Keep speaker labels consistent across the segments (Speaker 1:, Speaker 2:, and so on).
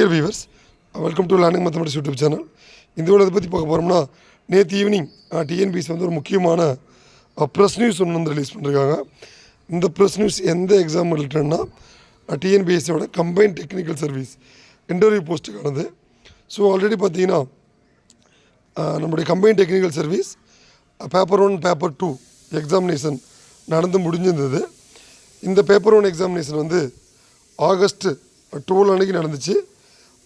Speaker 1: Dear viewers, welcome to Learning Mathematics YouTube channel. இந்த வீடியோவை பற்றி பார்க்க போகிறோம்னா நேற்று ஈவினிங் டிஎன்பிஎஸ்சி வந்து ஒரு முக்கியமான ப்ரெஸ் நியூஸ் ஒன்று வந்து ரிலீஸ் பண்ணியிருக்காங்க. இந்த ப்ரெஸ் நியூஸ் எந்த எக்ஸாம் ரிலேட்டட்னா டிஎன்பிஎஸ்சியோட கம்பைன்ட் டெக்னிக்கல் சர்வீஸ் இன்டர்வியூ போஸ்ட்டுக்கானது. ஸோ ஆல்ரெடி பார்த்தீங்கன்னா நம்முடைய combined technical service paper 1 paper 2 examination நடந்து முடிஞ்சிருந்தது. இந்த பேப்பர் 1 எக்ஸாமினேஷன் வந்து ஆகஸ்ட் 12 அன்றைக்கி நடந்துச்சு.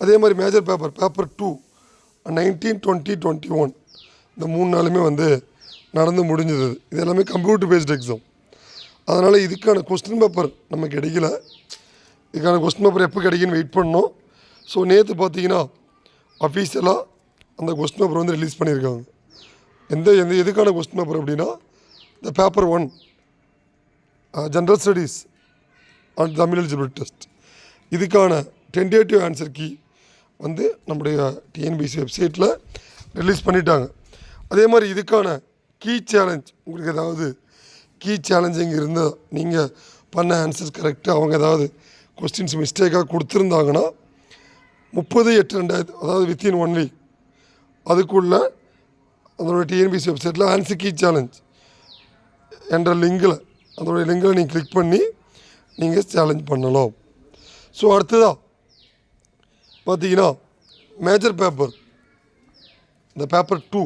Speaker 1: அதே மாதிரி மேஜர் பேப்பர் 2 19, 20, 21 இந்த 3 நாளுமே வந்து நடந்து முடிஞ்சது. இது எல்லாமே கம்ப்யூட்டர் பேஸ்ட் எக்ஸாம். அதனால் இதுக்கான கொஸ்டின் பேப்பர் நம்ம கிடைக்கல. இதுக்கான கொஸ்டின் பேப்பர் எப்போ கிடைக்குன்னு வெயிட் பண்ணோம். ஸோ நேற்று பார்த்தீங்கன்னா அஃபீஷியலாக அந்த கொஸ்டின் பேப்பர் வந்து ரிலீஸ் பண்ணியிருக்காங்க. எதுக்கான கொஸ்டின் பேப்பர் அப்படின்னா இந்த paper 1 general studies and Tamil eligibility test இதுக்கான டென்டேட்டிவ் ஆன்சர் கீ வந்து நம்முடைய டிஎன்பிஎஸ்சி வெப்சைட்டில் ரிலீஸ் பண்ணிட்டாங்க. அதே மாதிரி இதுக்கான கீ சேலஞ்ச், உங்களுக்கு ஏதாவது கீ சேலஞ்சிங் இருந்தால் நீங்கள் பண்ண ஆன்சர்ஸ் கரெக்டாக அவங்க ஏதாவது கொஸ்டின்ஸ் மிஸ்டேக்காக கொடுத்துருந்தாங்கன்னா 30/8/2000 அதாவது வித்தின் 1 வீக் அதுக்குள்ளே அதோடய டிஎன்பிஎஸ்சி வெப்சைட்டில் ஆன்சர் கீ சேலஞ்ச் என்ற அதோடைய லிங்கில் நீங்கள் கிளிக் பண்ணி நீங்கள் சேலஞ்ச் பண்ணலாம். ஸோ அடுத்ததாக பார்த்தீங்கன்னா மேஜர் பேப்பர் இந்த பேப்பர் 2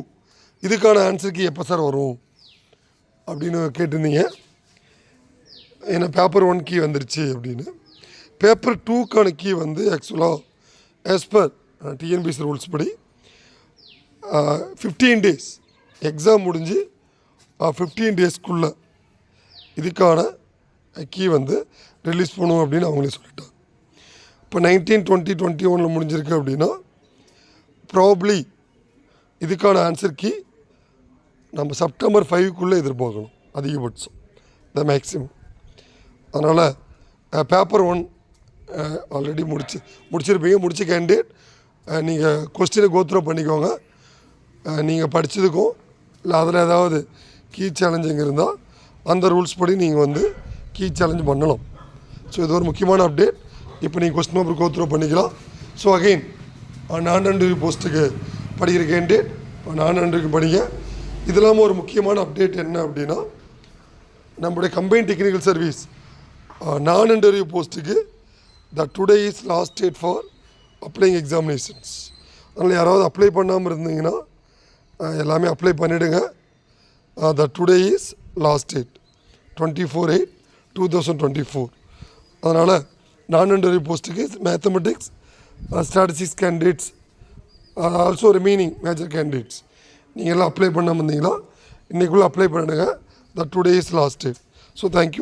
Speaker 1: இதுக்கான ஆன்சருக்கு எப்போ சார் வரும் அப்படின்னு கேட்டிருந்தீங்க. ஏன்னா பேப்பர் 1 கீ வந்துருச்சு அப்படின்னு. பேப்பர் 2க்கான கீ வந்து ஆக்சுவலாக ஆஸ் பர் டிஎன்பிஎஸ்சி ரூல்ஸ் படி 15 டேஸ் எக்ஸாம் முடிஞ்சு 15 டேஸ்க்குள்ளே இதுக்கான கீ வந்து ரிலீஸ் பண்ணுவோம் அப்படின்னு அவங்களே சொல்லிட்டாங்க. இப்போ 19, 20, 21 முடிஞ்சிருக்கு அப்படின்னா ப்ராபப்ளி இதுக்கான ஆன்சர் கீ நம்ம செப்டம்பர் 5க்குள்ளே எதிர்பார்க்கணும் அதிகபட்சம், த மேக்ஸிமம். அதனால் பேப்பர் 1 ஆல்ரெடி முடிச்சிருப்பீங்க. முடிச்ச கேண்டிடேட் நீங்கள் கொஸ்டினை கோத்ரோ பண்ணிக்கோங்க. நீங்கள் படித்ததுக்கும் இல்லை அதில் ஏதாவது கீ சேலஞ்சிங் இருந்தால் அந்த ரூல்ஸ் படி நீங்கள் வந்து கீ சேலஞ்ச் பண்ணலாம். ஸோ இது ஒரு முக்கியமான அப்டேட். இப்போ நீங்கள் கொஸ்டின் பேப்பர் கோத்ரோ பண்ணிக்கலாம். ஸோ அகெயின் நான் இன்டர்வியூ போஸ்ட்டுக்கு படிக்கிற கேண்டிடேட் நான் இன்டர்வியூக்கு படிங்க. இது இல்லாமல் ஒரு முக்கியமான அப்டேட் என்ன அப்படின்னா நம்முடைய கம்பைன்ட் டெக்னிக்கல் சர்வீஸ் நான் இன்டர்வியூ போஸ்ட்டுக்கு today is last date for அப்ளைங் examinations. அதனால் யாராவது அப்ளை பண்ணாமல் இருந்தீங்கன்னா எல்லாமே அப்ளை பண்ணிவிடுங்க. Today is last date 24/8/2024. அதனால் நான் இன்டர்வியூ போஸ்ட்டுக்கு mathematics statistics candidates also remaining major candidates நீங்கள் எல்லாம் அப்ளை பண்ணாமல் இருந்தீங்களா இன்றைக்குள்ளே அப்ளை பண்ணிடுங்க. Today is last date. So thank you.